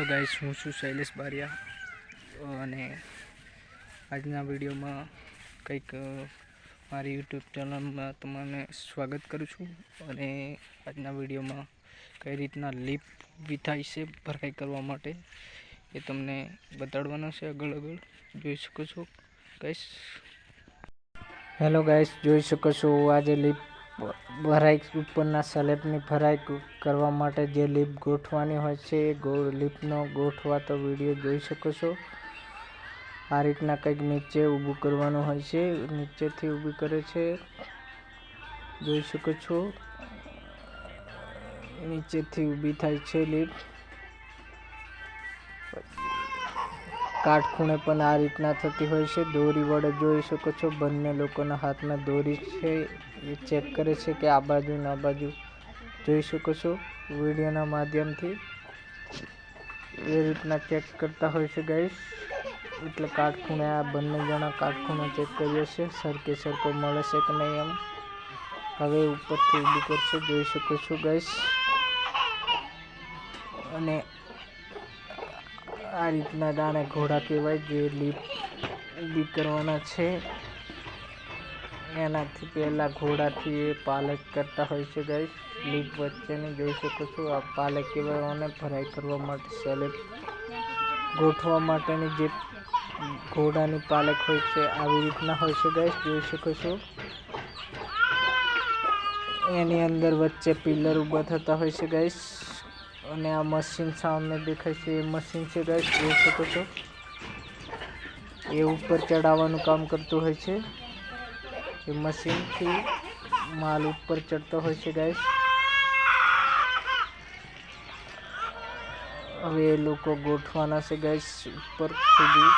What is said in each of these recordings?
Guys, હું છું શૈલેષ બારિયા અને આજના વિડીયોમાં કંઈક મારી યુટ્યુબ ચેનલમાં તમને સ્વાગત કરું છું. અને આજના વિડીયોમાં કઈ રીતના લીપ ઊભી થાય છે ભરાઈ કરવા માટે એ તમને બતાડવાનો છે. આગળ જોઈ શકો છો ગાઈસ. હેલો ગાઈસ, જોઈ શકો છો આજે લીપ ભરાઈ ઉપરના સ્લેબની ભરાઈ કરવા માટે જે લીપ ગોઠવાની હોય છે લીપનો ગોઠવાતો વિડીયો જોઈ શકો છો. આ રીતના કંઈક નીચે ઊભું કરવાનું હોય છે, નીચેથી ઊભી કરે છે, જોઈ શકો છો. નીચેથી ઊભી થાય છે લીપ. કાટખૂણે પણ આ રીતના થતી હોય છે. દોરી વડે જોઈ શકો છો, બંને લોકોના હાથમાં દોરી છે, એ ચેક કરે છે કે આ બાજુ ને આ બાજુ. જોઈ શકો છો વિડીયોના માધ્યમથી એ રીતના ચેક કરતા હોય છે ગાઈસ. એટલે કાટખૂણે આ બંને જણા કાટખૂણે ચેક કર્યો છે, સરખે સરખો મળે છે કે નહીં એમ. હવે ઉપરથી ઊભું કરશે, જોઈ શકો છો ગાઈસ. અને આ રીતના દાણે ઘોડા કહેવાય જે લીપ ઊભી કરવાના છે. એનાથી પહેલાં ઘોડાથી એ પાલક કરતા હોય છે ગાઈસ. લીપ વચ્ચેની જોઈ શકો છો, આ પાલક કહેવાય. અને ભરાઈ કરવા માટે સ્લેબ ગોઠવા માટેની જે ઘોડાની પાલક હોય છે આવી રીતના હોય છે ગાઈસ, જોઈ શકો છો. એની અંદર વચ્ચે પિલર ઊભા થતા હોય છે ગાઈસ. અને આ મશીન સામે દેખાય છે એ મશીન છે ગાઈસ, જોઈ શકો છો. એ ઉપર ચડાવવાનું કામ કરતું હોય છે. એ મશીનથી માલ ઉપર ચડતો હોય છે ગાઈસ. હવે એ લોકો ગોઠવાના છે ગાઈસ ઉપર સુધી.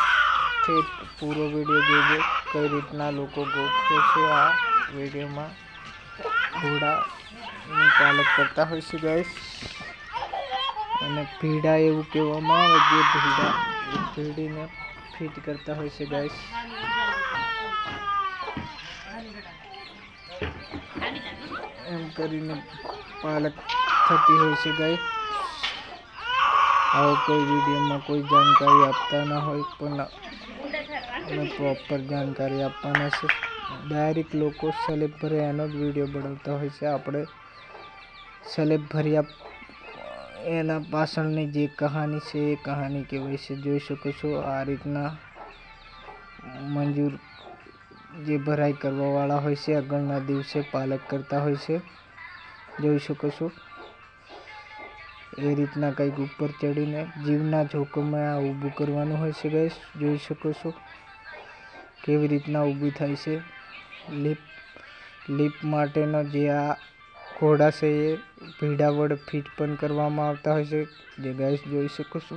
પૂરો વિડીયો જોજો કઈ રીતના લોકો ગોઠવે છે. આ વિડીયોમાં ઘોડાની પાલક કરતા હોય છે ગાઈસ. અને ભીડા એવું કહેવામાં આવે જે ભીડીને ફિટ કરતા હોય છે ગાઈસ. એમ કરીને પાલક થતી હોય છે ગાઈસ. આવો કોઈ વિડીયોમાં કોઈ જાણકારી આપતા ના હોય પણ અમે પ્રોપર જાણકારી આપવાના છે. ડાયરેક્ટ લોકો સ્લેબ ભરે એનો જ વિડીયો બનાવતા હોય છે. આપણે સ્લેબ ભર્યા એના પાછળની જે કહાની છે એ કહાની કહેવાય છે, જોઈ શકો છો. આ રીતના મંજૂર જે ભરાઈ કરવાવાળા હોય છે આગળના દિવસે પાલક કરતા હોય છે, જોઈ શકો છો. એ રીતના કંઈક ઉપર ચડીને જીવના જોખમે આ ઊભું કરવાનું હોય છે ગાઈસ, જોઈ શકો છો. કેવી રીતના ઊભી થાય છે લીપ માટેનો જે આ ઘોડા છે એ ભીડા વડે ફિટ પણ કરવામાં આવતા હોય છે, જે ગાઈસ જોઈ શકો છો.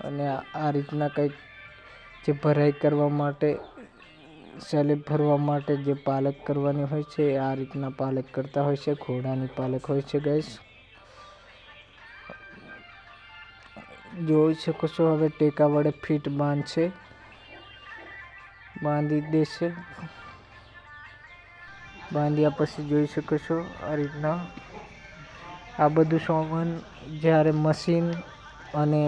અને આ રીતના કંઈક જે ભરાઈ કરવા માટે સ્લેબ ભરવા માટે જે પાલક કરવાની હોય છે આ રીતના પાલક કરતા હોય છે. ઘોડાની પાલક હોય છે ગાઈસ, જોઈ શકો છો. હવે ટેકા વડે ફિટ બાંધી દેશે. બાંધ્યા પછી જોઈ શકો છો આ રીતના આ બધું સામાન જ્યારે મશીન અને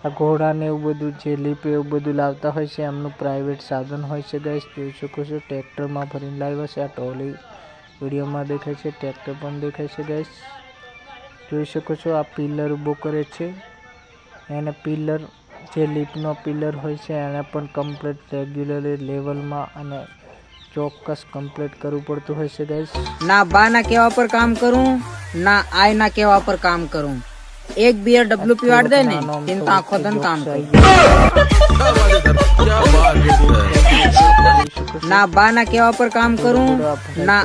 આ ઘોડાને એવું બધું જે લીપ એવું બધું લાવતા હોય છે એમનું પ્રાઇવેટ સાધન હોય છે ગાઈસ, જોઈ શકો છો. ટ્રેક્ટરમાં ભરીને લાવ્યા છે. આ ટ્રોલી વિડીયોમાં દેખાય છે, ટ્રેક્ટર પણ દેખાય છે ગાઈસ, જોઈ શકો છો. આ પિલર ઊભો કરે છે. એને પિલર જે લીપનો પિલર હોય છે એને પણ કમ્પ્લીટ રેગ્યુલરલી લેવલમાં અને ચોક્કસ કમ્પ્લીટ કરવું પડતું હોય છે ગાઈસ. ના બા ના કેવા પર કામ કરું, ના આય ના કેવા પર કામ કરું. એક બીઆર ડબ્લ્યુપી વાળ દે ને તેમ તો આખો દન કામ કરું. ના બા ના કેવા પર કામ કરું, ના